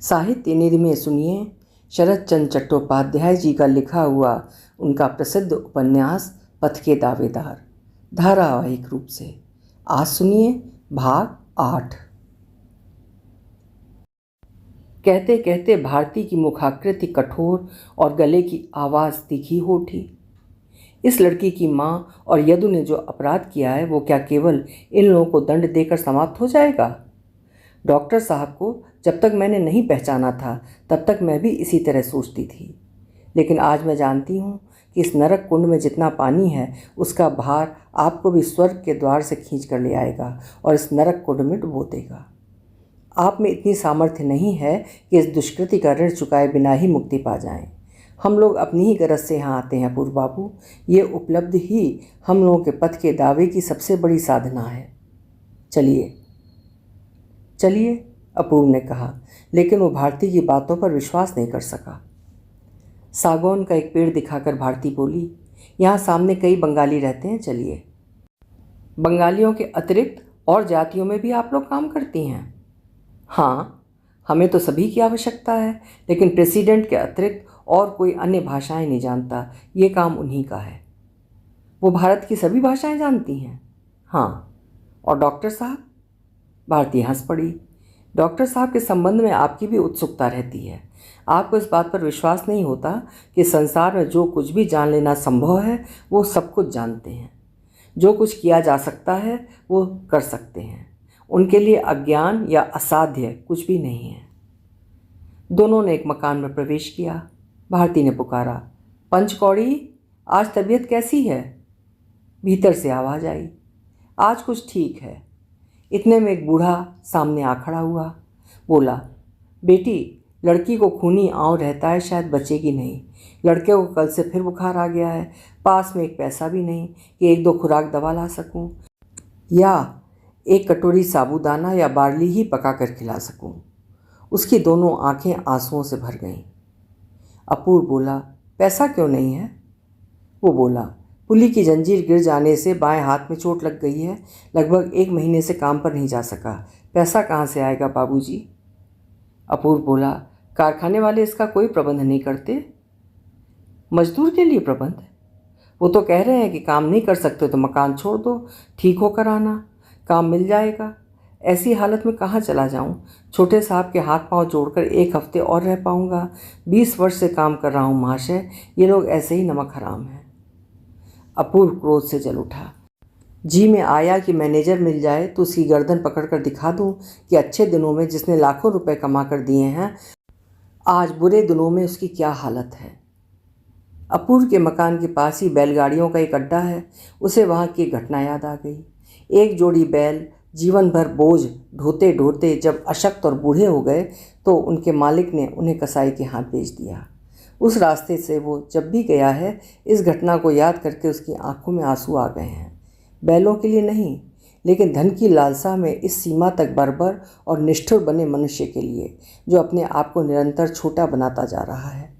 साहित्य निधि में सुनिए शरद चंद्र चट्टोपाध्याय जी का लिखा हुआ उनका प्रसिद्ध उपन्यास पथ के दावेदार धारावाहिक रूप से। आज सुनिए भाग 8। कहते कहते भारती की मुखाकृति कठोर और गले की आवाज़ तीखी हो उठी। इस लड़की की माँ और यदु ने जो अपराध किया है वो क्या केवल इन लोगों को दंड देकर समाप्त हो जाएगा? डॉक्टर साहब को जब तक मैंने नहीं पहचाना था तब तक मैं भी इसी तरह सोचती थी, लेकिन आज मैं जानती हूँ कि इस नरक कुंड में जितना पानी है उसका भार आपको भी स्वर्ग के द्वार से खींच कर ले आएगा और इस नरक कुंड में डुबो देगा। आप में इतनी सामर्थ्य नहीं है कि इस दुष्कृति का ऋण चुकाए बिना ही मुक्ति पा जाएं। हम लोग अपनी ही गरज से यहाँ आते हैं अपूर्व बाबू। ये उपलब्धि ही हम लोगों के पथ के दावे की सबसे बड़ी साधना है। चलिए चलिए, अपूर्व ने कहा, लेकिन वो भारती की बातों पर विश्वास नहीं कर सका। सागौन का एक पेड़ दिखाकर भारती बोली, यहाँ सामने कई बंगाली रहते हैं, चलिए। बंगालियों के अतिरिक्त और जातियों में भी आप लोग काम करती हैं? हाँ, हमें तो सभी की आवश्यकता है, लेकिन प्रेसिडेंट के अतिरिक्त और कोई अन्य भाषाएं नहीं जानता। ये काम उन्हीं का है। वो भारत की सभी भाषाएं जानती हैं? हाँ। और डॉक्टर साहब? भारती हंस पड़ी। डॉक्टर साहब के संबंध में आपकी भी उत्सुकता रहती है। आपको इस बात पर विश्वास नहीं होता कि संसार में जो कुछ भी जान लेना संभव है वो सब कुछ जानते हैं। जो कुछ किया जा सकता है वो कर सकते हैं। उनके लिए अज्ञान या असाध्य कुछ भी नहीं है। दोनों ने एक मकान में प्रवेश किया। भारती ने पुकारा, पंचकौड़ी, आज तबीयत कैसी है? भीतर से आवाज़ आई, आज कुछ ठीक है। इतने में एक बूढ़ा सामने आ खड़ा हुआ। बोला, बेटी, लड़की को खूनी आंव रहता है, शायद बचेगी नहीं। लड़के को कल से फिर बुखार आ गया है। पास में एक पैसा भी नहीं कि एक दो खुराक दवा ला सकूं, या एक कटोरी साबूदाना या बार्ली ही पका कर खिला सकूं। उसकी दोनों आंखें आंसुओं से भर गईं। अपूर्व बोला, पैसा क्यों नहीं है? वो बोला, पुली की जंजीर गिर जाने से बाएं हाथ में चोट लग गई है। लगभग 1 महीने से काम पर नहीं जा सका। पैसा कहाँ से आएगा बाबूजी? अपूर्व बोला, कारखाने वाले इसका कोई प्रबंध नहीं करते? मजदूर के लिए प्रबंध? वो तो कह रहे हैं कि काम नहीं कर सकते तो मकान छोड़ दो, ठीक होकर आना, काम मिल जाएगा। ऐसी हालत में कहाँ चला जाऊँ? छोटे साहब के हाथ पांव जोड़कर 1 हफ्ते और रह पाऊँगा। 20 वर्ष से काम कर रहा हूँ महाशय। ये लोग ऐसे ही नमक हराम हैं। अपूर्व क्रोध से जल उठा। जी में आया कि मैनेजर मिल जाए तो उसकी गर्दन पकड़कर दिखा दूं कि अच्छे दिनों में जिसने लाखों रुपए कमा कर दिए हैं, आज बुरे दिनों में उसकी क्या हालत है। अपूर्व के मकान के पास ही बैलगाड़ियों का एक अड्डा है। उसे वहाँ की घटना याद आ गई। एक जोड़ी बैल जीवन भर बोझ ढोते ढोते जब अशक्त और बूढ़े हो गए तो उनके मालिक ने उन्हें कसाई के हाथ बेच दिया। उस रास्ते से वो जब भी गया है, इस घटना को याद करके उसकी आंखों में आंसू आ गए हैं। बैलों के लिए नहीं, लेकिन धन की लालसा में इस सीमा तक बर्बर और निष्ठुर बने मनुष्य के लिए, जो अपने आप को निरंतर छोटा बनाता जा रहा है।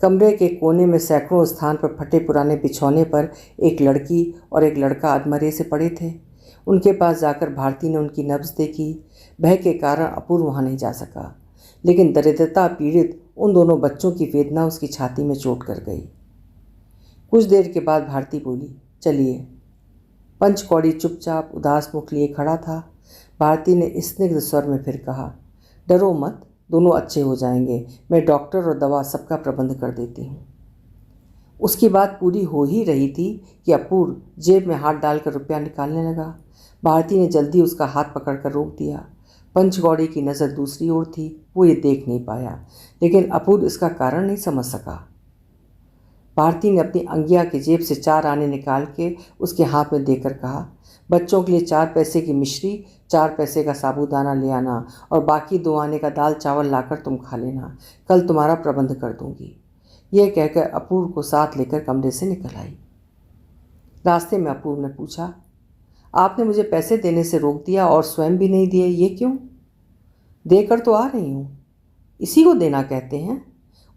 कमरे के कोने में सैकड़ों स्थान पर फटे पुराने बिछौने पर एक लड़की और एक लड़का अधमरे से पड़े थे। उनके पास जाकर भारती ने उनकी नब्ज देखी। भय के कारण अपूर्व वहाँ नहीं जा सका, लेकिन दरिद्रता पीड़ित उन दोनों बच्चों की वेदना उसकी छाती में चोट कर गई। कुछ देर के बाद भारती बोली, चलिए। पंचकौड़ी चुपचाप उदास मुख लिए खड़ा था। भारती ने स्निग्ध स्वर में फिर कहा, डरो मत, दोनों अच्छे हो जाएंगे। मैं डॉक्टर और दवा सबका प्रबंध कर देती हूँ। उसकी बात पूरी हो ही रही थी कि अपूर्व जेब में हाथ डालकर रुपया निकालने लगा। भारती ने जल्दी उसका हाथ पकड़कर रोक दिया। पंचगौड़ी की नज़र दूसरी ओर थी। वो ये देख नहीं पाया, लेकिन अपूर्व इसका कारण नहीं समझ सका। भारती ने अपनी अंगिया की जेब से 4 आने निकाल के उसके हाथ में देकर कहा, बच्चों के लिए 4 पैसे की मिश्री, 4 पैसे का साबूदाना ले आना और बाकी 2 आने का दाल चावल लाकर तुम खा लेना। कल तुम्हारा प्रबंध कर दूंगी। यह कहकर अपूर्व को साथ लेकर कमरे से निकल आई। रास्ते में अपूर्व ने पूछा, आपने मुझे पैसे देने से रोक दिया और स्वयं भी नहीं दिए, ये क्यों? देकर तो आ रही हूँ, इसी को देना कहते हैं।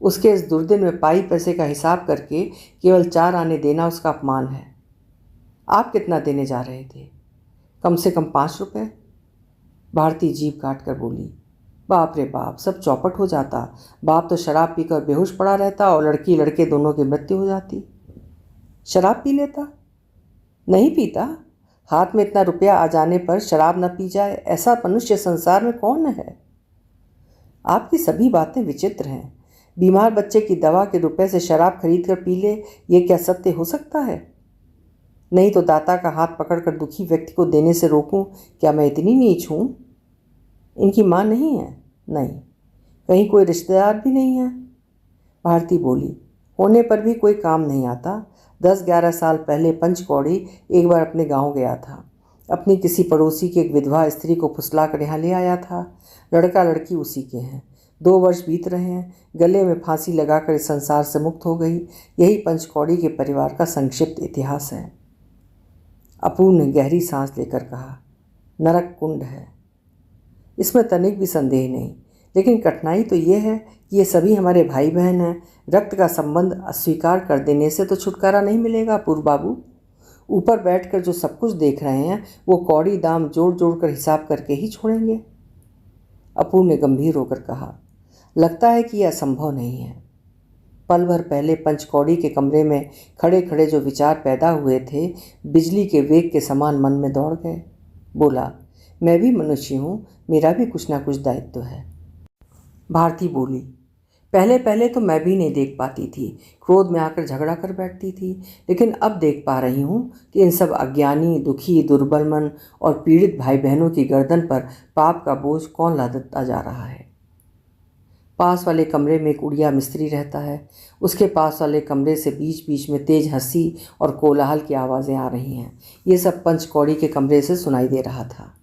उसके इस दुर्दिन में पाई पैसे का हिसाब करके केवल 4 आने देना उसका अपमान है। आप कितना देने जा रहे थे? कम से कम 5 रुपये। भारती जीभ काट कर बोली, बाप रे बाप, सब चौपट हो जाता। बाप तो शराब पीकर बेहोश पड़ा रहता और लड़की लड़के दोनों की मृत्यु हो जाती। शराब पी लेता? नहीं पीता। हाथ में इतना रुपया आ जाने पर शराब न पी जाए, ऐसा मनुष्य संसार में कौन है? आपकी सभी बातें विचित्र हैं। बीमार बच्चे की दवा के रुपए से शराब खरीद कर पी ले, ये क्या सत्य हो सकता है? नहीं तो दाता का हाथ पकड़कर दुखी व्यक्ति को देने से रोकूं? क्या मैं इतनी नीच हूं? इनकी माँ नहीं है? नहीं। कहीं कोई रिश्तेदार भी नहीं है? भारती बोली, होने पर भी कोई काम नहीं आता। 10-11 साल पहले पंचकौड़ी एक बार अपने गांव गया था। अपनी किसी पड़ोसी की एक विधवा स्त्री को फुसला कर यहाँ ले आया था। लड़का लड़की उसी के हैं। 2 वर्ष बीत रहे हैं। गले में फांसी लगाकर इस संसार से मुक्त हो गई। यही पंचकौड़ी के परिवार का संक्षिप्त इतिहास है। अपूर्व ने गहरी सांस लेकर कहा, नरक कुंड है, इसमें तनिक भी संदेह नहीं। लेकिन कठिनाई तो ये है कि ये सभी हमारे भाई बहन हैं। रक्त का संबंध अस्वीकार कर देने से तो छुटकारा नहीं मिलेगा अपूर्व बाबू। ऊपर बैठकर जो सब कुछ देख रहे हैं वो कौड़ी दाम जोड़ जोड़ कर हिसाब करके ही छोड़ेंगे। अपूर्व ने गंभीर होकर कहा, लगता है कि यह असंभव नहीं है। पल भर पहले पंचकौड़ी के कमरे में खड़े खड़े जो विचार पैदा हुए थे, बिजली के वेग के समान मन में दौड़ गए। बोला, मैं भी मनुष्य हूँ, मेरा भी कुछ ना कुछ दायित्व है। भारती बोली, पहले पहले तो मैं भी नहीं देख पाती थी, क्रोध में आकर झगड़ा कर बैठती थी। लेकिन अब देख पा रही हूँ कि इन सब अज्ञानी, दुखी, दुर्बल मन और पीड़ित भाई बहनों की गर्दन पर पाप का बोझ कौन लादता जा रहा है। पास वाले कमरे में एक उड़िया मिस्त्री रहता है। उसके पास वाले कमरे से बीच बीच में तेज हंसी और कोलाहल की आवाज़ें आ रही हैं। ये सब पंचकौड़ी के कमरे से सुनाई दे रहा था।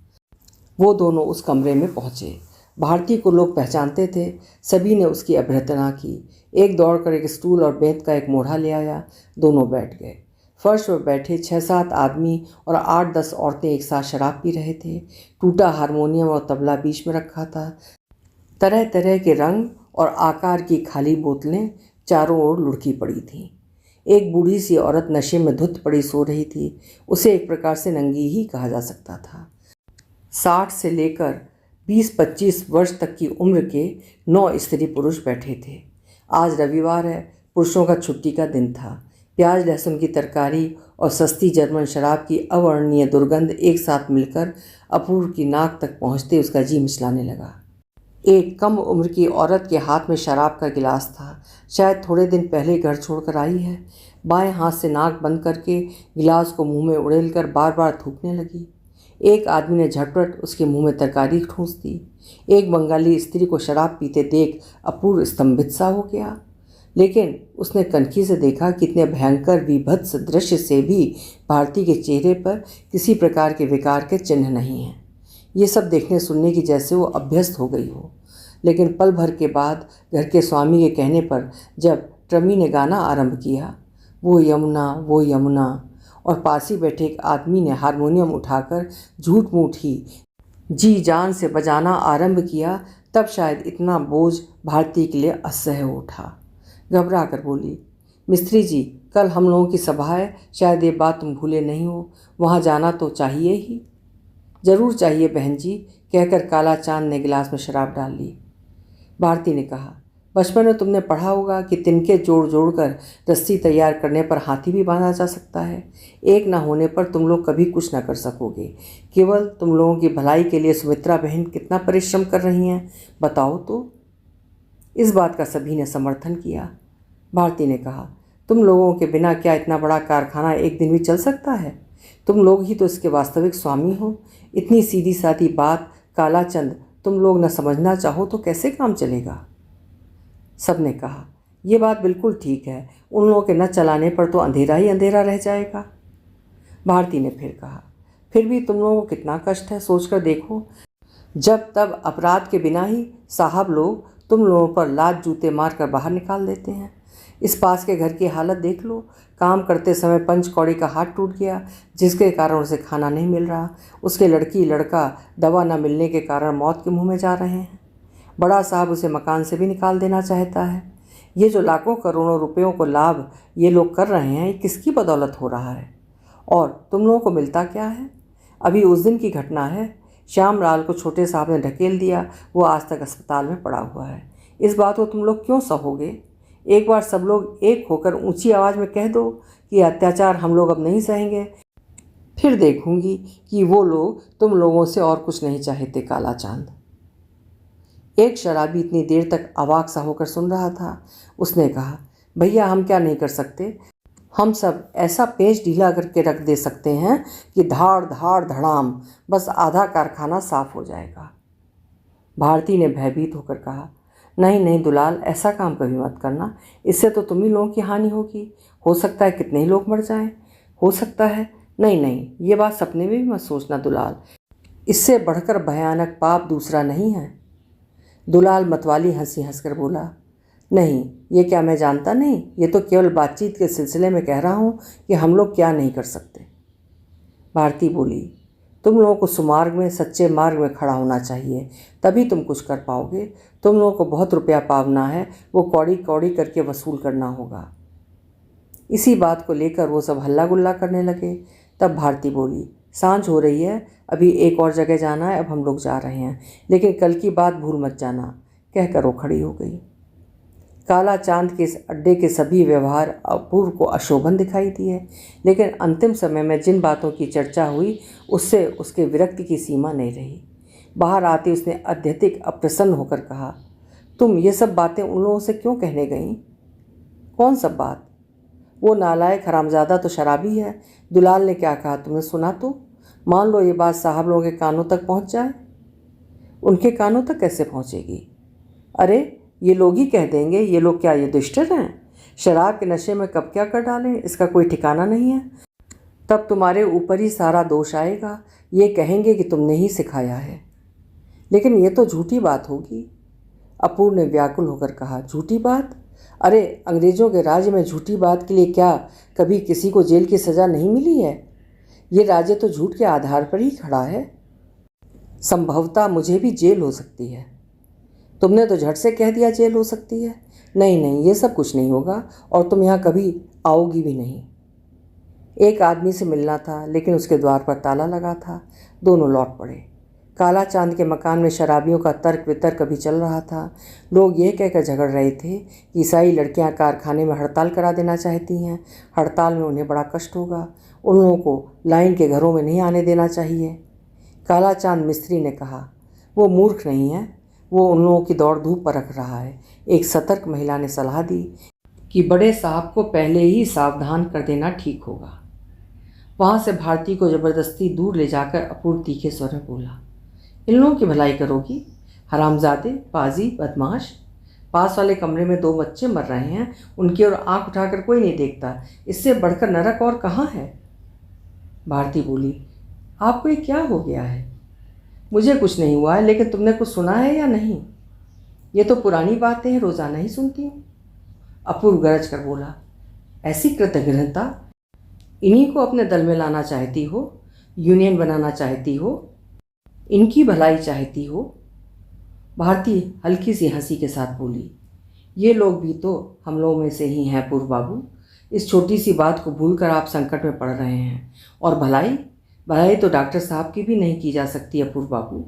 वो दोनों उस कमरे में पहुँचे। भारती को लोग पहचानते थे। सभी ने उसकी अभ्यर्थना की। एक दौड़कर एक स्टूल और बेंत का एक मोढ़ा ले आया। दोनों बैठ गए। फर्श पर बैठे 6-7 आदमी और 8-10 औरतें एक साथ शराब पी रहे थे। टूटा हारमोनियम और तबला बीच में रखा था। तरह तरह के रंग और आकार की खाली बोतलें चारों ओर लुढ़की पड़ी थीं। एक बूढ़ी सी औरत नशे में धुत पड़ी सो रही थी। उसे एक प्रकार से नंगी ही कहा जा सकता था। 60 से लेकर 20-25 वर्ष तक की उम्र के 9 स्त्री पुरुष बैठे थे। आज रविवार है, पुरुषों का छुट्टी का दिन था। प्याज लहसुन की तरकारी और सस्ती जर्मन शराब की अवर्णनीय दुर्गंध एक साथ मिलकर अपूर्व की नाक तक पहुँचते उसका जी मिचलाने लगा। एक कम उम्र की औरत के हाथ में शराब का गिलास था। शायद थोड़े दिन पहले घर छोड़कर आई है। बाएं हाथ से नाक बंद करके गिलास को मुंह में उड़ेलकर बार बार थूकने लगी। एक आदमी ने झटपट उसके मुंह में तरकारी ठूंस दी। एक बंगाली स्त्री को शराब पीते देख अपूर्व स्तंभित सा हो गया। लेकिन उसने कनखी से देखा कि इतने भयंकर विभत्स दृश्य से भी भारती के चेहरे पर किसी प्रकार के विकार के चिन्ह नहीं हैं। ये सब देखने सुनने की जैसे वो अभ्यस्त हो गई हो। लेकिन पल भर के बाद घर के स्वामी के कहने पर जब ट्रमी ने गाना आरंभ किया, वो यमुना, और पास ही बैठे एक आदमी ने हारमोनियम उठाकर झूठ मूठ ही जी जान से बजाना आरंभ किया, तब शायद इतना बोझ भारती के लिए असह्य हो उठा। घबरा कर बोली, मिस्त्री जी, कल हम लोगों की सभा है, शायद ये बात तुम भूले नहीं हो। वहाँ जाना तो चाहिए ही। जरूर चाहिए बहन जी, कहकर काला चांद ने गिलास में शराब डाल ली। भारती ने कहा, बचपन में तुमने पढ़ा होगा कि तिनके जोड़ जोड़कर रस्सी तैयार करने पर हाथी भी बांधा जा सकता है। एक ना होने पर तुम लोग कभी कुछ ना कर सकोगे। केवल तुम लोगों की भलाई के लिए सुमित्रा बहन कितना परिश्रम कर रही हैं, बताओ तो। इस बात का सभी ने समर्थन किया। भारती ने कहा, तुम लोगों के बिना क्या इतना बड़ा कारखाना एक दिन भी चल सकता है? तुम लोग ही तो इसके वास्तविक स्वामी हो। इतनी सीधी सादी बात कालाचंद तुम लोग न समझना चाहो तो कैसे काम चलेगा? सब ने कहा, यह बात बिल्कुल ठीक है। उन लोगों के न चलाने पर तो अंधेरा ही अंधेरा रह जाएगा। भारती ने फिर कहा, फिर भी तुम लोगों को कितना कष्ट है, सोचकर देखो। जब तब अपराध के बिना ही साहब लोग तुम लोगों पर लात जूते मार कर बाहर निकाल देते हैं। इस पास के घर की हालत देख लो। काम करते समय पंचकौड़ी का हाथ टूट गया, जिसके कारण उसे खाना नहीं मिल रहा। उसके लड़की लड़का दवा न मिलने के कारण मौत के मुंह में जा रहे हैं। बड़ा साहब उसे मकान से भी निकाल देना चाहता है। ये जो लाखों करोड़ों रुपयों को लाभ ये लोग कर रहे हैं, ये किसकी बदौलत हो रहा है? और तुम लोगों को मिलता क्या है? अभी उस दिन की घटना है। श्याम लाल को छोटे साहब ने ढकेल दिया। वो आज तक अस्पताल में पड़ा हुआ है। इस बात को तुम लोग क्यों सहोगे? एक बार सब लोग एक होकर ऊंची आवाज़ में कह दो कि अत्याचार हम लोग अब नहीं सहेंगे, फिर देखूंगी कि वो लोग तुम लोगों से और कुछ नहीं चाहते। काला चांद। एक शराबी इतनी देर तक अवाक सा होकर सुन रहा था। उसने कहा, भैया हम क्या नहीं कर सकते? हम सब ऐसा पेच ढीला करके रख दे सकते हैं कि धाड़ धाड़ धड़ाम बस आधा कारखाना साफ हो जाएगा। भारती ने भयभीत होकर कहा, नहीं नहीं दुलाल, ऐसा काम कभी मत करना। इससे तो तुम ही लोगों की हानि होगी। हो सकता है कितने ही लोग मर जाएं। हो सकता है। नहीं नहीं, ये बात सपने में भी मत सोचना दुलाल। इससे बढ़कर भयानक पाप दूसरा नहीं है। दुलाल मतवाली हंसी हंसकर बोला, नहीं, ये क्या मैं जानता नहीं? ये तो केवल बातचीत के सिलसिले में कह रहा हूँ कि हम लोग क्या नहीं कर सकते। भारती बोली, तुम लोगों को सुमार्ग में, सच्चे मार्ग में खड़ा होना चाहिए, तभी तुम कुछ कर पाओगे। तुम लोगों को बहुत रुपया पावना है, वो कौड़ी कौड़ी करके वसूल करना होगा। इसी बात को लेकर वो सब हल्ला गुल्ला करने लगे। तब भारती बोली, सांझ हो रही है, अभी एक और जगह जाना है, अब हम लोग जा रहे हैं, लेकिन कल की बात भूल मत जाना। कहकर वो खड़ी हो गई। काला चांद के इस अड्डे के सभी व्यवहार अपूर्व को अशोभन दिखाई दिए, लेकिन अंतिम समय में जिन बातों की चर्चा हुई उससे उसके विरक्ति की सीमा नहीं रही। बाहर आते उसने अत्यधिक अप्रसन्न होकर कहा, तुम ये सब बातें उन लोगों से क्यों कहने गईं? कौन सब बात? वो नालायक हरामजादा तो शराबी है। दुलाल ने क्या कहा तुमने सुना तो? मान लो ये बात साहब लोगों के कानों तक पहुंच जाए। उनके कानों तक कैसे पहुंचेगी? अरे ये लोग ही कह देंगे, ये लोग क्या ये दुष्टर हैं? शराब के नशे में कब क्या कर डालें, इसका कोई ठिकाना नहीं है। तब तुम्हारे ऊपर ही सारा दोष आएगा। ये कहेंगे कि तुमने ही सिखाया है। लेकिन ये तो झूठी बात होगी। अपूर्व ने व्याकुल होकर कहा, झूठी बात? अरे अंग्रेज़ों के राज्य में झूठी बात के लिए क्या कभी किसी को जेल की सज़ा नहीं मिली है? ये राज्य तो झूठ के आधार पर ही खड़ा है। संभवतः मुझे भी जेल हो सकती है। तुमने तो झट से कह दिया जेल हो सकती है। नहीं नहीं, ये सब कुछ नहीं होगा और तुम यहाँ कभी आओगी भी नहीं। एक आदमी से मिलना था, लेकिन उसके द्वार पर ताला लगा था। दोनों लौट पड़े। काला चांद के मकान में शराबियों का तर्क वितर्क अभी चल रहा था। लोग ये कहकर झगड़ रहे थे कि ईसाई लड़कियां कारखाने में हड़ताल करा देना चाहती हैं। हड़ताल में उन्हें बड़ा कष्ट होगा। उन लोगों को लाइन के घरों में नहीं आने देना चाहिए। काला चांद मिस्त्री ने कहा, वो मूर्ख नहीं है, वो उन लोगों की दौड़ धूप पर रख रहा है। एक सतर्क महिला ने सलाह दी कि बड़े साहब को पहले ही सावधान कर देना ठीक होगा। वहाँ से भारती को ज़बरदस्ती दूर ले जाकर अपूर्व तीखे स्वर में बोला, इन लोगों की भलाई करोगी? हरामजादे, पाजी, बदमाश। पास वाले कमरे में 2 बच्चे मर रहे हैं, उनकी ओर आंख उठाकर कोई नहीं देखता। इससे बढ़कर नरक और कहाँ है? भारती बोली, आपको ये क्या हो गया है? मुझे कुछ नहीं हुआ है, लेकिन तुमने कुछ सुना है या नहीं? ये तो पुरानी बातें हैं, रोज़ाना ही सुनती हूँ। अपूर्व गरज कर बोला, ऐसी कृतघ्नता? इन्हीं को अपने दल में लाना चाहती हो? यूनियन बनाना चाहती हो? इनकी भलाई चाहती हो? भारती हल्की सी हंसी के साथ बोली, ये लोग भी तो हम लोगों में से ही हैं अपूर्व बाबू। इस छोटी सी बात को भूलकर आप संकट में पड़ रहे हैं। और भलाई भलाई तो डॉक्टर साहब की भी नहीं की जा सकती अपूर्व बाबू।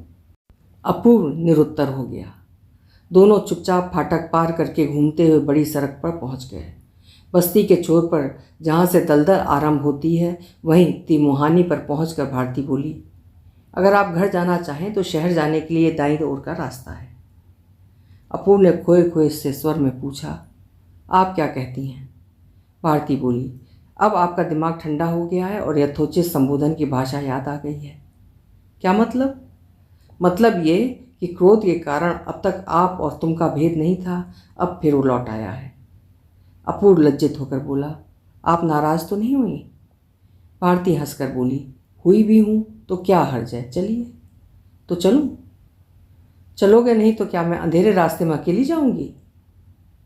अपूर्व निरुत्तर हो गया। दोनों चुपचाप फाटक पार करके घूमते हुए बड़ी सड़क पर पहुंच गए। बस्ती के छोर पर जहाँ से दलदल आरंभ होती है, वहीं तिमुहानी पर पहुंचकर भारती बोली, अगर आप घर जाना चाहें तो शहर जाने के लिए दाईं ओर का रास्ता है। अपूर्व ने खोए खोए से स्वर में पूछा, आप क्या कहती हैं? भारती बोली, अब आपका दिमाग ठंडा हो गया है और यथोचित संबोधन की भाषा याद आ गई है। क्या मतलब? मतलब ये कि क्रोध के कारण अब तक आप और तुम का भेद नहीं था, अब फिर वो लौट आया है। अपूर्व लज्जित होकर बोला, आप नाराज़ तो नहीं हुई? भारती हंसकर बोली, हुई भी हूँ तो क्या हर्ज है, चलिए। तो चलूँ? चलोगे नहीं तो क्या मैं अंधेरे रास्ते में अकेली जाऊंगी?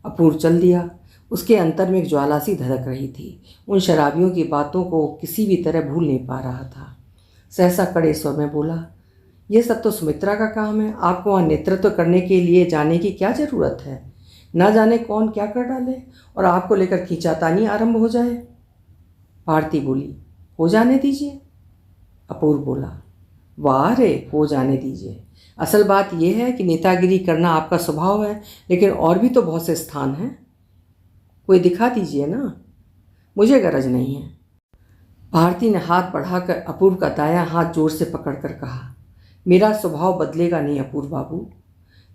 अपूर्व चल दिया। उसके अंतर में एक ज्वाला सी धधक रही थी। उन शराबियों की बातों को किसी भी तरह भूल नहीं पा रहा था। सहसा कड़े स्वर में बोला, ये सब तो सुमित्रा का काम है। आपको वहाँ नेतृत्व करने के लिए जाने की क्या ज़रूरत है? ना जाने कौन क्या कर डाले और आपको लेकर खींचातानी आरंभ हो जाए। भारती बोली, हो जाने दीजिए। अपूर्व बोला, वाह रे, हो जाने दीजिए। असल बात यह है कि नेतागिरी करना आपका स्वभाव है, लेकिन और भी तो बहुत से स्थान हैं। कोई दिखा दीजिए ना। मुझे गरज नहीं है। भारती ने हाथ बढ़ाकर अपूर्व का दायां हाथ जोर से पकड़कर कहा, मेरा स्वभाव बदलेगा नहीं अपूर्व बाबू,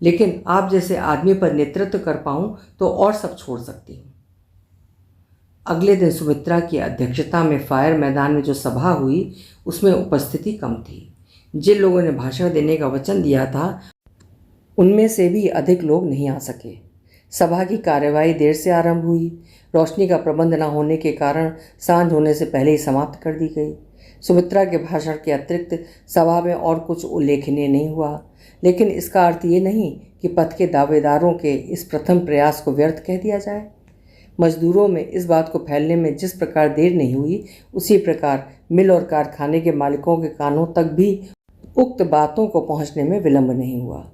लेकिन आप जैसे आदमी पर नेतृत्व कर पाऊं तो और सब छोड़ सकती हूँ। अगले दिन सुमित्रा की अध्यक्षता में फायर मैदान में जो सभा हुई उसमें उपस्थिति कम थी। जिन लोगों ने भाषण देने का वचन दिया था उनमें से भी अधिक लोग नहीं आ सके। सभा की कार्यवाही देर से आरंभ हुई। रोशनी का प्रबंध न होने के कारण सांझ होने से पहले ही समाप्त कर दी गई। सुमित्रा के भाषण के अतिरिक्त सभा में और कुछ उल्लेखनीय नहीं हुआ, लेकिन इसका अर्थ ये नहीं कि पद के दावेदारों के इस प्रथम प्रयास को व्यर्थ कह दिया जाए। मजदूरों में इस बात को फैलने में जिस प्रकार देर नहीं हुई, उसी प्रकार मिल और कारखाने के मालिकों के कानों तक भी उक्त बातों को पहुंचने में विलंब नहीं हुआ।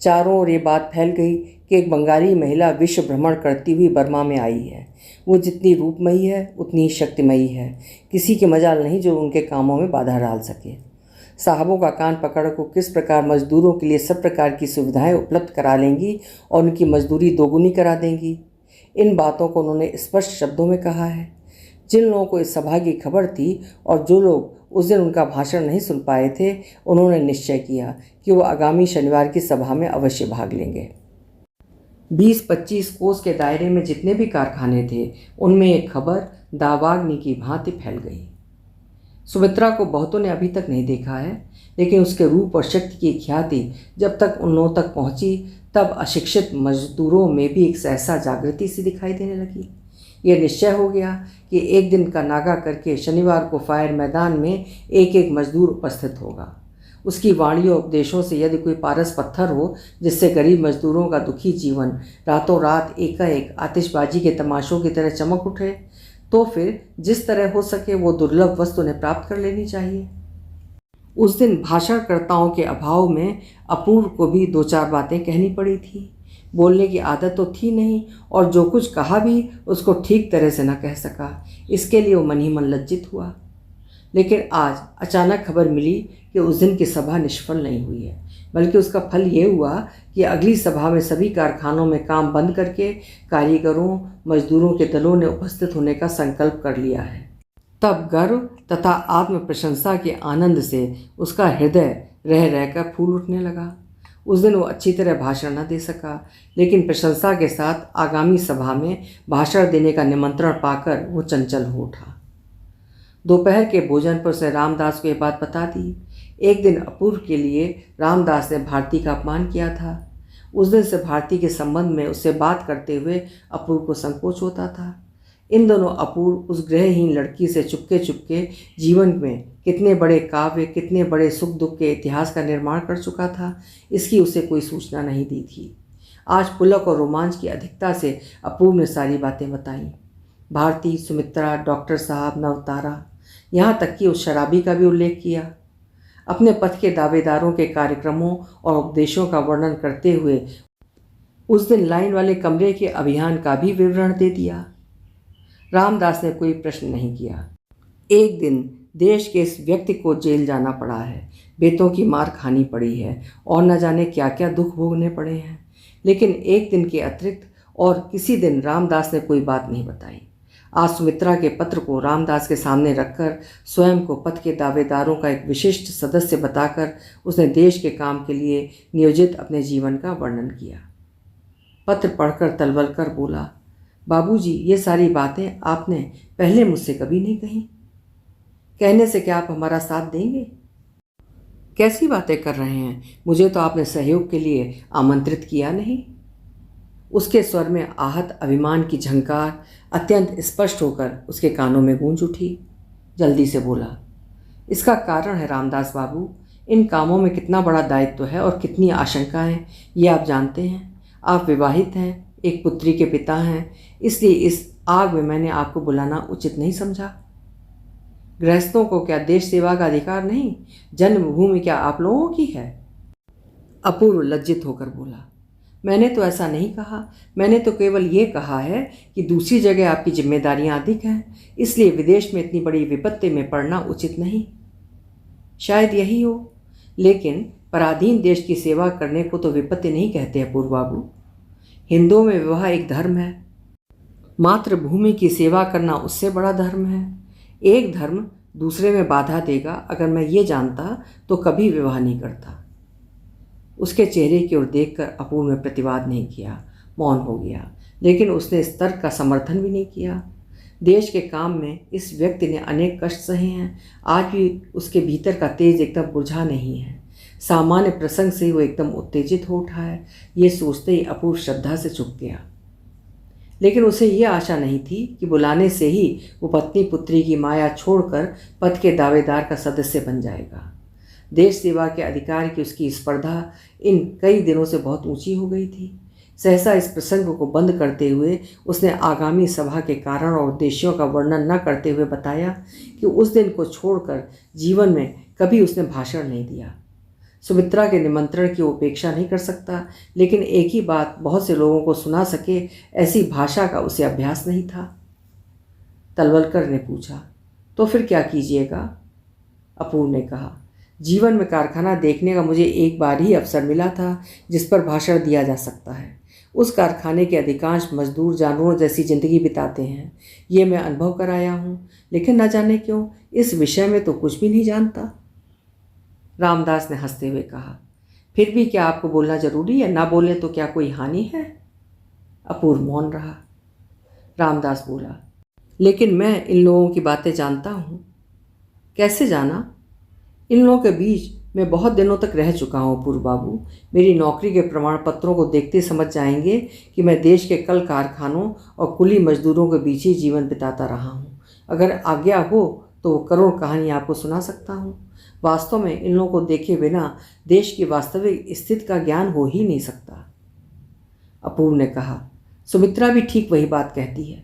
चारों ओर ये बात फैल गई कि एक बंगाली महिला विश्व भ्रमण करती हुई बर्मा में आई है। वो जितनी रूपमयी है उतनी ही शक्तिमयी है। किसी की मजाल नहीं जो उनके कामों में बाधा डाल सके। साहबों का कान पकड़ को किस प्रकार मजदूरों के लिए सब प्रकार की सुविधाएं उपलब्ध करा लेंगी और उनकी मजदूरी दोगुनी करा देंगी, इन बातों को उन्होंने स्पष्ट शब्दों में कहा है। जिन लोगों को इस सभा की खबर थी और जो लोग उस दिन उनका भाषण नहीं सुन पाए थे, उन्होंने निश्चय किया कि वो आगामी शनिवार की सभा में अवश्य भाग लेंगे। 20-25 कोस के दायरे में जितने भी कारखाने थे उनमें एक खबर दावाग्नि की भांति फैल गई। सुमित्रा को बहुतों ने अभी तक नहीं देखा है, लेकिन उसके रूप और शक्ति की ख्याति जब तक उन लोगों तक पहुंची तब अशिक्षित मजदूरों में भी एक सहसा जागृति सी दिखाई देने लगी। यह निश्चय हो गया कि एक दिन का नागा करके शनिवार को फायर मैदान में एक एक मजदूर उपस्थित होगा। उसकी वाणियों उपदेशों से यदि कोई पारस पत्थर हो जिससे गरीब मजदूरों का दुखी जीवन रातों रात एकाएक आतिशबाजी के तमाशों की तरह चमक उठे, तो फिर जिस तरह हो सके वो दुर्लभ वस्तु उन्हें प्राप्त कर लेनी चाहिए। उस दिन भाषणकर्ताओं के अभाव में अपूर्व को भी 2-4 बातें कहनी पड़ी थी। बोलने की आदत तो थी नहीं और जो कुछ कहा भी उसको ठीक तरह से न कह सका। इसके लिए वो मन ही मन लज्जित हुआ। लेकिन आज अचानक खबर मिली कि उस दिन की सभा निष्फल नहीं हुई है, बल्कि उसका फल ये हुआ कि अगली सभा में सभी कारखानों में काम बंद करके कारीगरों मजदूरों के दलों ने उपस्थित होने का संकल्प कर लिया है। तब गर्व तथा आत्म प्रशंसा के आनंद से उसका हृदय रह रहकर फूल उठने लगा। उस दिन वो अच्छी तरह भाषण न दे सका, लेकिन प्रशंसा के साथ आगामी सभा में भाषण देने का निमंत्रण पाकर वो चंचल हो उठा। दोपहर के भोजन पर उसे रामदास को ये बात बता दी। एक दिन अपूर्व के लिए रामदास ने भारती का अपमान किया था। उस दिन से भारती के संबंध में उससे बात करते हुए अपूर्व को संकोच होता था। इन दोनों अपूर्व उस गृहहीन लड़की से चुपके चुपके जीवन में कितने बड़े काव्य कितने बड़े सुख दुख के इतिहास का निर्माण कर चुका था, इसकी उसे कोई सूचना नहीं दी थी। आज पुलक और रोमांच की अधिकता से अपूर्व ने सारी बातें बताईं। भारती, सुमित्रा, डॉक्टर साहब, नवतारा, यहाँ तक कि उस शराबी का भी उल्लेख किया। अपने पथ के दावेदारों के कार्यक्रमों और उपदेशों का वर्णन करते हुए उस दिन लाइन वाले कमरे के अभियान का भी विवरण दे दिया। रामदास ने कोई प्रश्न नहीं किया। एक दिन देश के इस व्यक्ति को जेल जाना पड़ा है, बेतों की मार खानी पड़ी है और न जाने क्या क्या दुख भोगने पड़े हैं, लेकिन एक दिन के अतिरिक्त और किसी दिन रामदास ने कोई बात नहीं बताई। आज सुमित्रा के पत्र को रामदास के सामने रखकर स्वयं को पथ के दावेदारों का एक विशिष्ट सदस्य बताकर उसने देश के काम के लिए नियोजित अपने जीवन का वर्णन किया। पत्र पढ़कर तलवल कर बोला, बाबूजी, ये सारी बातें आपने पहले मुझसे कभी नहीं कही। कहने से क्या आप हमारा साथ देंगे? कैसी बातें कर रहे हैं? मुझे तो आपने सहयोग के लिए आमंत्रित किया नहीं। उसके स्वर में आहत अभिमान की झंकार अत्यंत स्पष्ट होकर उसके कानों में गूंज उठी। जल्दी से बोला, इसका कारण है रामदास बाबू, इन कामों में कितना बड़ा दायित्व है और कितनी आशंकाएं, ये आप जानते हैं। आप विवाहित हैं, एक पुत्री के पिता हैं, इसलिए इस आग में मैंने आपको बुलाना उचित नहीं समझा। गृहस्थों को क्या देश सेवा का अधिकार नहीं? जन्मभूमि क्या आप लोगों की है? अपूर्व लज्जित होकर बोला, मैंने तो ऐसा नहीं कहा। मैंने तो केवल ये कहा है कि दूसरी जगह आपकी जिम्मेदारियां अधिक हैं, इसलिए विदेश में इतनी बड़ी विपत्ति में पड़ना उचित नहीं। शायद यही हो, लेकिन पराधीन देश की सेवा करने को तो विपत्ति नहीं कहते अपूर्व बाबू। हिंदुओं में विवाह एक धर्म है, मातृभूमि की सेवा करना उससे बड़ा धर्म है। एक धर्म दूसरे में बाधा देगा, अगर मैं ये जानता तो कभी विवाह नहीं करता। उसके चेहरे की ओर देखकर अपूर्व ने प्रतिवाद नहीं किया, मौन हो गया, लेकिन उसने इस तर्क का समर्थन भी नहीं किया। देश के काम में इस व्यक्ति ने अनेक कष्ट सहे हैं, आज भी उसके भीतर का तेज एकदम बुझा नहीं है। सामान्य प्रसंग से ही वो एकदम उत्तेजित हो उठा है। ये सोचते ही अपूर्व श्रद्धा से झुक गया, लेकिन उसे ये आशा नहीं थी कि बुलाने से ही वो पत्नी पुत्री की माया छोड़कर पद के दावेदार का सदस्य बन जाएगा। देश सेवा के अधिकार की उसकी स्पर्धा इन कई दिनों से बहुत ऊंची हो गई थी। सहसा इस प्रसंग को बंद करते हुए उसने आगामी सभा के कारण और उद्देश्यों का वर्णन न करते हुए बताया कि उस दिन को छोड़कर जीवन में कभी उसने भाषण नहीं दिया। सुमित्रा के निमंत्रण की उपेक्षा नहीं कर सकता, लेकिन एक ही बात बहुत से लोगों को सुना सके ऐसी भाषा का उसे अभ्यास नहीं था। तलवलकर ने पूछा, तो फिर क्या कीजिएगा? अपूर्व ने कहा, जीवन में कारखाना देखने का मुझे एक बार ही अवसर मिला था जिस पर भाषण दिया जा सकता है। उस कारखाने के अधिकांश मजदूर जानवरों जैसी जिंदगी बिताते हैं, ये मैं अनुभव कर आया हूँ, लेकिन न जाने क्यों इस विषय में तो कुछ भी नहीं जानता। रामदास ने हंसते हुए कहा, फिर भी क्या आपको बोलना जरूरी है? ना बोले तो क्या कोई हानि है? अपूर्व मौन रहा। रामदास बोला, लेकिन मैं इन लोगों की बातें जानता हूँ। कैसे जाना? इन लोगों के बीच मैं बहुत दिनों तक रह चुका हूँ अपूर्व बाबू। मेरी नौकरी के प्रमाण पत्रों को देखते समझ जाएंगे कि मैं देश के कल कारखानों और कुली मजदूरों के बीच ही जीवन बिताता रहा हूँ। अगर आज्ञा हो तो करोड़ कहानी आपको सुना सकता हूँ। वास्तव में इन लोगों को देखे बिना देश की वास्तविक स्थिति का ज्ञान हो ही नहीं सकता। अपूर्व ने कहा, सुमित्रा भी ठीक वही बात कहती है।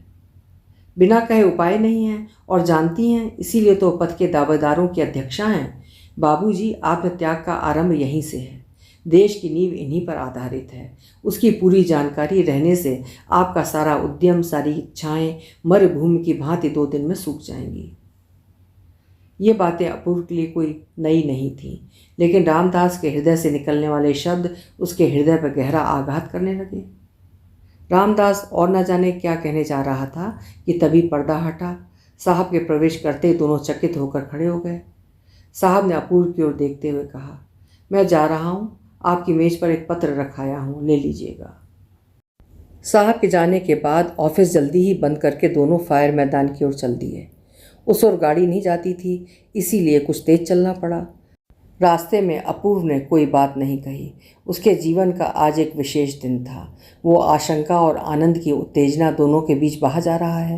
बिना कहे उपाय नहीं है, और जानती हैं इसीलिए तो पद के दावेदारों की अध्यक्षा हैं। बाबूजी, आत्मत्याग का आरंभ यहीं से है। देश की नींव इन्हीं पर आधारित है। उसकी पूरी जानकारी रहने से आपका सारा उद्यम, सारी इच्छाएं मरुभूमि की भांति 2 दिन में सूख जाएंगी। ये बातें अपूर्व के लिए कोई नई नहीं थीं, लेकिन रामदास के हृदय से निकलने वाले शब्द उसके हृदय पर गहरा आघात करने लगे। रामदास और न जाने क्या कहने जा रहा था कि तभी पर्दा हटा। साहब के प्रवेश करते ही दोनों चकित होकर खड़े हो गए। साहब ने अपूर्व की ओर देखते हुए कहा, मैं जा रहा हूँ, आपकी मेज पर एक पत्र रखाया हूँ, ले लीजिएगा। साहब के जाने के बाद ऑफिस जल्दी ही बंद करके दोनों फायर मैदान की ओर चल दिए। उस ओर गाड़ी नहीं जाती थी, इसीलिए कुछ तेज चलना पड़ा। रास्ते में अपूर्व ने कोई बात नहीं कही। उसके जीवन का आज एक विशेष दिन था। वो आशंका और आनंद की उत्तेजना दोनों के बीच बहा जा रहा है।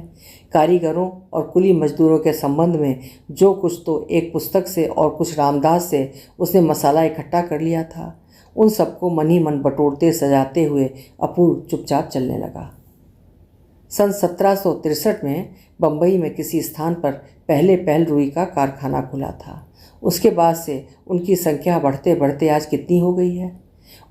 कारीगरों और कुली मजदूरों के संबंध में जो कुछ तो एक पुस्तक से और कुछ रामदास से उसने मसाला इकट्ठा कर लिया था, उन सबको मन ही मन बटोरते सजाते हुए अपूर्व चुपचाप चलने लगा। सन 1763 में बम्बई में किसी स्थान पर पहले पहल रुई का कारखाना खुला था। उसके बाद से उनकी संख्या बढ़ते बढ़ते आज कितनी हो गई है।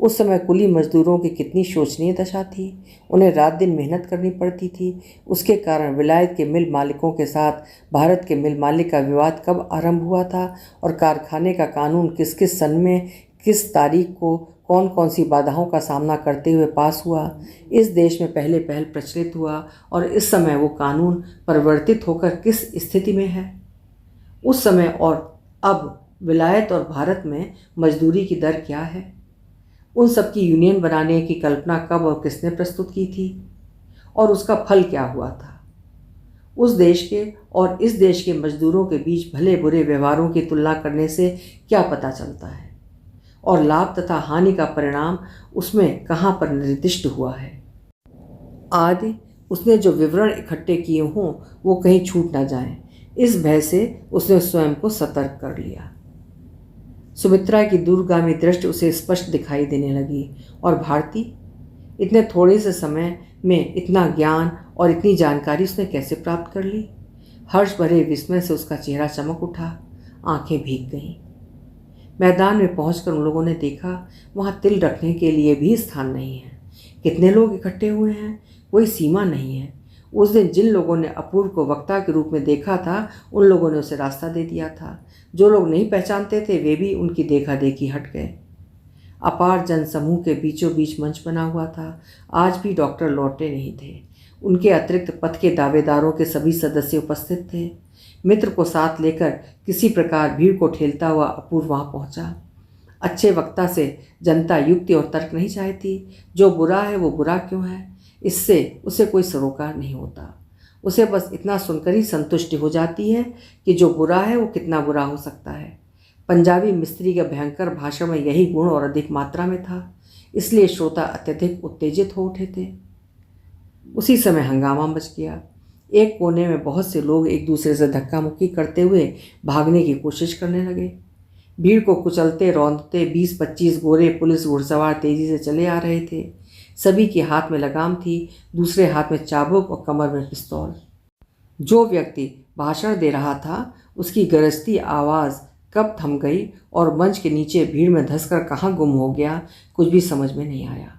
उस समय कुली मजदूरों की कितनी शोचनीय दशा थी। उन्हें रात दिन मेहनत करनी पड़ती थी। उसके कारण विलायत के मिल मालिकों के साथ भारत के मिल मालिक का विवाद कब आरंभ हुआ था और कारखाने का कानून किस किस सन में किस तारीख को कौन कौन सी बाधाओं का सामना करते हुए पास हुआ, इस देश में पहले पहल प्रचलित हुआ और इस समय वो कानून परिवर्तित होकर किस स्थिति में है। उस समय और अब विलायत और भारत में मजदूरी की दर क्या है, उन सब की यूनियन बनाने की कल्पना कब और किसने प्रस्तुत की थी और उसका फल क्या हुआ था। उस देश के और इस देश के मजदूरों के बीच भले बुरे व्यवहारों की तुलना करने से क्या पता चलता है और लाभ तथा हानि का परिणाम उसमें कहाँ पर निर्दिष्ट हुआ है। आदि उसने जो विवरण इकट्ठे किए हों वो कहीं छूट ना जाएं, इस भय से उसने स्वयं को सतर्क कर लिया। सुमित्रा की दूरगामी दृष्टि उसे स्पष्ट दिखाई देने लगी और भारती, इतने थोड़े से समय में इतना ज्ञान और इतनी जानकारी उसने कैसे प्राप्त कर ली। हर्ष भरे विस्मय से उसका चेहरा चमक उठा, आंखें भीग गईं। मैदान में पहुंचकर उन लोगों ने देखा वहां तिल रखने के लिए भी स्थान नहीं है। कितने लोग इकट्ठे हुए हैं, कोई सीमा नहीं है। उस दिन जिन लोगों ने अपूर्व को वक्ता के रूप में देखा था, उन लोगों ने उसे रास्ता दे दिया था। जो लोग नहीं पहचानते थे वे भी उनकी देखा देखी हट गए। अपार जनसमूह के बीचों बीच मंच बना हुआ था। आज भी डॉक्टर लौटे नहीं थे। उनके अतिरिक्त पथ के दावेदारों के सभी सदस्य उपस्थित थे। मित्र को साथ लेकर किसी प्रकार भीड़ को ठेलता हुआ अपूर्व वहाँ पहुँचा। अच्छे वक्ता से जनता युक्ति और तर्क नहीं चाहती। जो बुरा है वो बुरा क्यों है, इससे उसे कोई सरोकार नहीं होता। उसे बस इतना सुनकर ही संतुष्टि हो जाती है कि जो बुरा है वो कितना बुरा हो सकता है। पंजाबी मिस्त्री के भयंकर भाषण में यही गुण और अधिक मात्रा में था, इसलिए श्रोता अत्यधिक उत्तेजित हो उठे थे। उसी समय हंगामा मच गया। एक कोने में बहुत से लोग एक दूसरे से धक्का मुक्की करते हुए भागने की कोशिश करने लगे। भीड़ को कुचलते रौंदते 20-25 गोरे पुलिस घुड़सवार तेजी से चले आ रहे थे। सभी के हाथ में लगाम थी, दूसरे हाथ में चाबुक और कमर में पिस्तौल। जो व्यक्ति भाषण दे रहा था उसकी गरजती आवाज़ कब थम गई और मंच के नीचे भीड़ में धंसकर कहाँ गुम हो गया, कुछ भी समझ में नहीं आया।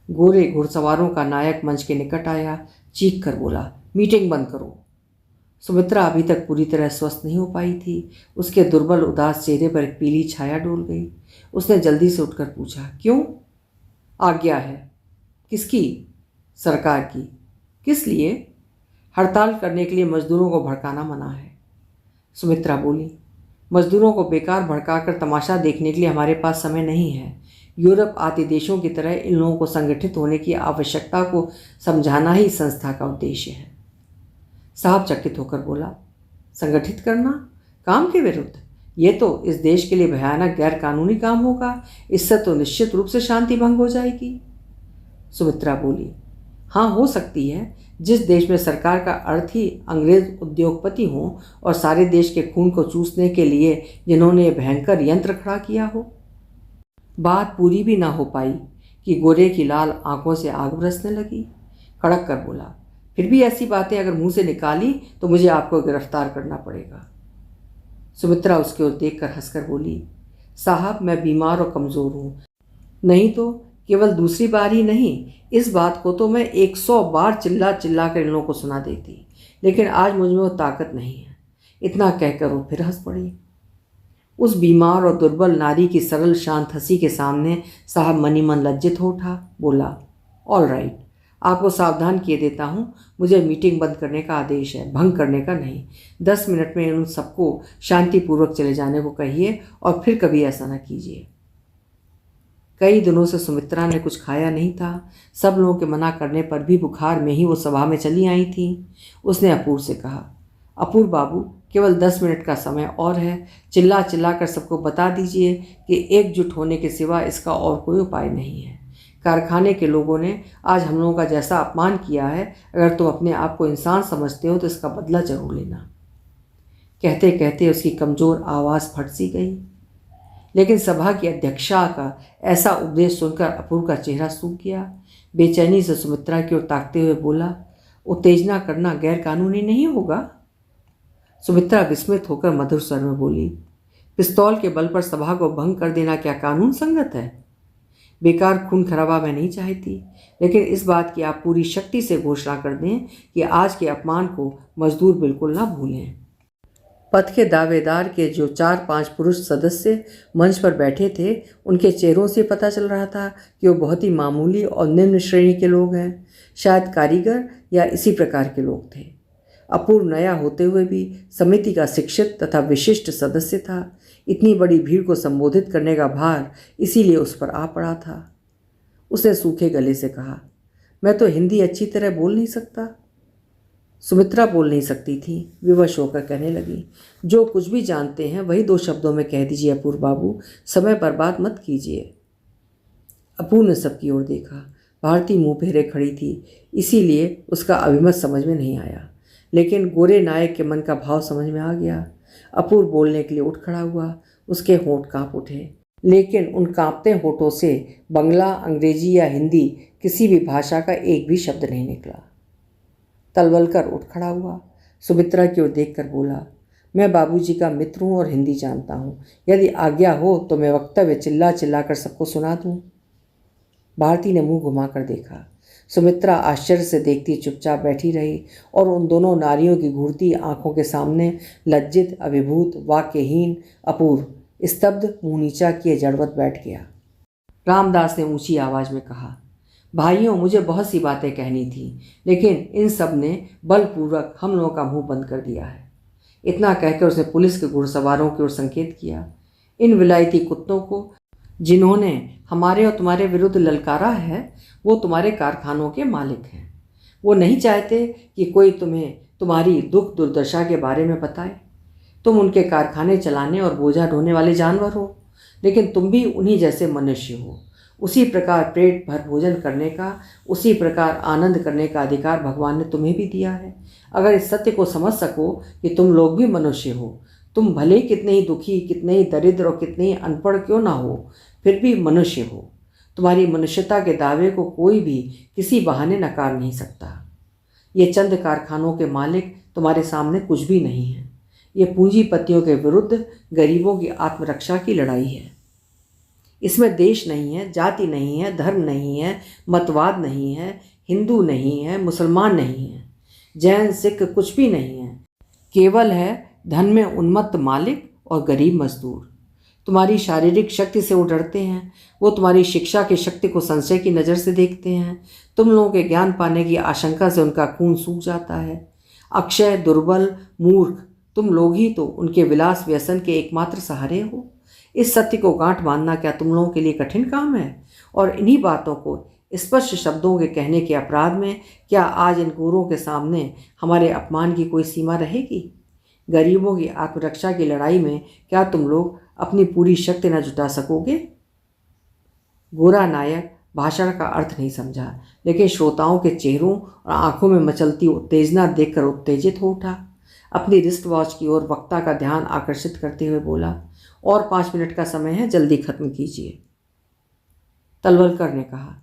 गोरे घुड़सवारों का नायक मंच के निकट आया, चीख कर बोला, मीटिंग बंद करो। सुमित्रा अभी तक पूरी तरह स्वस्थ नहीं हो पाई थी। उसके दुर्बल उदास चेहरे पर एक पीली छाया डोल गई। उसने जल्दी से उठकर पूछा, क्यों? आज्ञा है। किसकी? सरकार की। किस लिए? हड़ताल करने के लिए मजदूरों को भड़काना मना है। सुमित्रा बोली, मजदूरों को बेकार भड़काकर तमाशा देखने के लिए हमारे पास समय नहीं है। यूरोप आदि देशों की तरह इन लोगों को संगठित होने की आवश्यकता को समझाना ही संस्था का उद्देश्य है। साहब चकित होकर बोला, संगठित करना? काम के विरुद्ध? ये तो इस देश के लिए भयानक गैर कानूनी काम होगा। इससे तो निश्चित रूप से शांति भंग हो जाएगी। सुमित्रा बोली, हाँ हो सकती है। जिस देश में सरकार का अर्थ ही अंग्रेज उद्योगपति हों और सारे देश के खून को चूसने के लिए जिन्होंने ये भयंकर यंत्र खड़ा किया हो। बात पूरी भी ना हो पाई कि गोरे की लाल आंखों से आग बरसने लगी। कड़क कर बोला, फिर भी ऐसी बातें अगर मुंह से निकाली तो मुझे आपको गिरफ्तार करना पड़ेगा। सुमित्रा उसकी ओर देखकर हंसकर बोली, साहब मैं बीमार और कमज़ोर हूँ, नहीं तो केवल दूसरी बार ही नहीं, इस बात को तो मैं 100 बार चिल्ला चिल्ला कर इन लोगों को सुना देती, लेकिन आज मुझ में वो ताकत नहीं है। इतना कहकर वो फिर हंस पड़ी। उस बीमार और दुर्बल नारी की सरल शांत हंसी के सामने साहब मनी मन लज्जित हो उठा। बोला, ऑल राइट, आपको सावधान किए देता हूँ, मुझे मीटिंग बंद करने का आदेश है, भंग करने का नहीं। 10 मिनट में उन सबको शांतिपूर्वक चले जाने को कहिए और फिर कभी ऐसा न कीजिए। कई दिनों से सुमित्रा ने कुछ खाया नहीं था। सब लोगों के मना करने पर भी बुखार में ही वो सभा में चली आई थी। उसने अपूर्व से कहा, अपूर्व बाबू, केवल 10 मिनट का समय और है। चिल्ला चिल्ला कर सबको बता दीजिए कि एकजुट होने के सिवा इसका और कोई उपाय नहीं है। कारखाने के लोगों ने आज हम लोगों का जैसा अपमान किया है, अगर तुम अपने आप को इंसान समझते हो तो इसका बदला जरूर लेना। कहते कहते उसकी कमज़ोर आवाज़ फट सी गई। लेकिन सभा की अध्यक्षा का ऐसा उपदेश सुनकर अपूर्व का चेहरा सूख गया। बेचैनी से सुमित्रा की ओर ताकते हुए बोला, उत्तेजना करना गैर कानूनी नहीं होगा? सुमित्रा विस्मित होकर मधुर स्वर में बोली, पिस्तौल के बल पर सभा को भंग कर देना क्या कानून संगत है? बेकार खून खराबा मैं नहीं चाहती, लेकिन इस बात की आप पूरी शक्ति से घोषणा कर दें कि आज के अपमान को मजदूर बिल्कुल ना भूलें। पथ के दावेदार के जो 4-5 पुरुष सदस्य मंच पर बैठे थे, उनके चेहरों से पता चल रहा था कि वो बहुत ही मामूली और निम्न श्रेणी के लोग हैं, शायद कारीगर या इसी प्रकार के लोग थे। अपूर्व नया होते हुए भी समिति का शिक्षित तथा विशिष्ट सदस्य था। इतनी बड़ी भीड़ को संबोधित करने का भार इसीलिए उस पर आ पड़ा था। उसने सूखे गले से कहा, मैं तो हिंदी अच्छी तरह बोल नहीं सकता। सुमित्रा बोल नहीं सकती थी, विवश होकर कहने लगी, जो कुछ भी जानते हैं वही 2 शब्दों में कह दीजिए अपूर्व बाबू, समय बर्बाद मत कीजिए। अपूर्व ने सबकी ओर देखा। भारती मुंह फेरे खड़ी थी, इसीलिए उसका अभिमत समझ में नहीं आया, लेकिन गोरे नायक के मन का भाव समझ में आ गया। अपूर्व बोलने के लिए उठ खड़ा हुआ। उसके होंठ कांप उठे, लेकिन उन कांपते होठों से बंगला, अंग्रेजी या हिंदी किसी भी भाषा का एक भी शब्द नहीं निकला। तलवल कर उठ खड़ा हुआ। सुमित्रा की ओर देखकर बोला, मैं बाबूजी का मित्र हूँ और हिंदी जानता हूँ। यदि आज्ञा हो तो मैं वक्तव्य चिल्ला चिल्ला कर सबको सुना दूँ। भारती ने मुंह घुमाकर देखा। सुमित्रा आश्चर्य से देखती चुपचाप बैठी रही और उन दोनों नारियों की घूरती आंखों के सामने लज्जित, अभिभूत, वाक्यहीन, अपूर्व, स्तब्ध, मुंह नीचा किए जड़वत बैठ गया। रामदास ने ऊंची आवाज में कहा, भाइयों, मुझे बहुत सी बातें कहनी थी, लेकिन इन सब ने बलपूर्वक हम लोगों का मुंह बंद कर दिया है। इतना कहकर उसने पुलिस के घुड़सवारों की ओर संकेत किया। इन विलायती कुत्तों को जिन्होंने हमारे और तुम्हारे विरुद्ध ललकारा है, वो तुम्हारे कारखानों के मालिक हैं। वो नहीं चाहते कि कोई तुम्हें तुम्हारी दुख दुर्दशा के बारे में बताए। तुम उनके कारखाने चलाने और बोझा ढोने वाले जानवर हो, लेकिन तुम भी उन्हीं जैसे मनुष्य हो। उसी प्रकार पेट भर भोजन करने का, उसी प्रकार आनंद करने का अधिकार भगवान ने तुम्हें भी दिया है। अगर इस सत्य को समझ सको कि तुम लोग भी मनुष्य हो, तुम भले कितने ही दुखी, कितने ही दरिद्र और कितने ही अनपढ़ क्यों ना हो, फिर भी मनुष्य हो। तुम्हारी मनुष्यता के दावे को कोई भी किसी बहाने नकार नहीं सकता। ये चंद कारखानों के मालिक तुम्हारे सामने कुछ भी नहीं है। ये पूंजीपतियों के विरुद्ध गरीबों की आत्मरक्षा की लड़ाई है। इसमें देश नहीं है, जाति नहीं है, धर्म नहीं है, मतवाद नहीं है, हिंदू नहीं है, मुसलमान नहीं है, जैन सिख कुछ भी नहीं है। केवल है धन में उन्मत्त मालिक और गरीब मजदूर। तुम्हारी शारीरिक शक्ति से वो डरते हैं, वो तुम्हारी शिक्षा की शक्ति को संशय की नज़र से देखते हैं। तुम लोगों के ज्ञान पाने की आशंका से उनका खून सूख जाता है। अक्षय, दुर्बल, मूर्ख तुम लोग ही तो उनके विलास व्यसन के एकमात्र सहारे हो। इस सत्य को गांठ बांधना क्या तुम लोगों के लिए कठिन काम है? और इन्हीं बातों को स्पष्ट शब्दों के कहने के अपराध में क्या आज इन गोरों के सामने हमारे अपमान की कोई सीमा रहेगी? गरीबों की आत्मरक्षा की लड़ाई में क्या तुम लोग अपनी पूरी शक्ति न जुटा सकोगे? गोरा नायक भाषण का अर्थ नहीं समझा, लेकिन श्रोताओं के चेहरों और आंखों में मचलती उत्तेजना देखकर उत्तेजित हो उठा। अपनी रिस्ट वॉच की ओर वक्ता का ध्यान आकर्षित करते हुए बोला, और 5 मिनट का समय है, जल्दी खत्म कीजिए। तलवलकर ने कहा,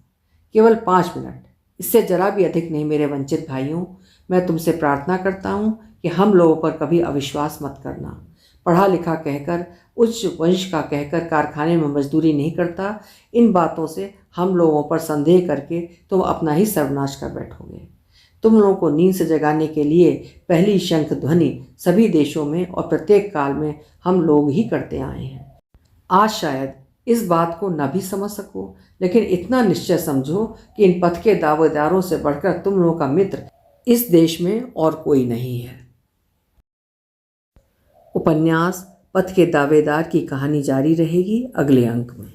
केवल 5 मिनट, इससे जरा भी अधिक नहीं। मेरे वंचित भाइयों, मैं तुमसे प्रार्थना करता हूँ कि हम लोगों पर कभी अविश्वास मत करना। पढ़ा लिखा कहकर, उच्च वंश का कहकर कारखाने में मजदूरी नहीं करता। इन बातों से हम लोगों पर संदेह करके तुम अपना ही सर्वनाश कर बैठोगे। तुम लोगों को नींद से जगाने के लिए पहली शंख ध्वनि सभी देशों में और प्रत्येक काल में हम लोग ही करते आए हैं। आज शायद इस बात को न भी समझ सको, लेकिन इतना निश्चय समझो कि इन पथ के दावेदारों से बढ़कर तुम लोगों का मित्र इस देश में और कोई नहीं है। उपन्यास पथ के दावेदार की कहानी जारी रहेगी अगले अंक में।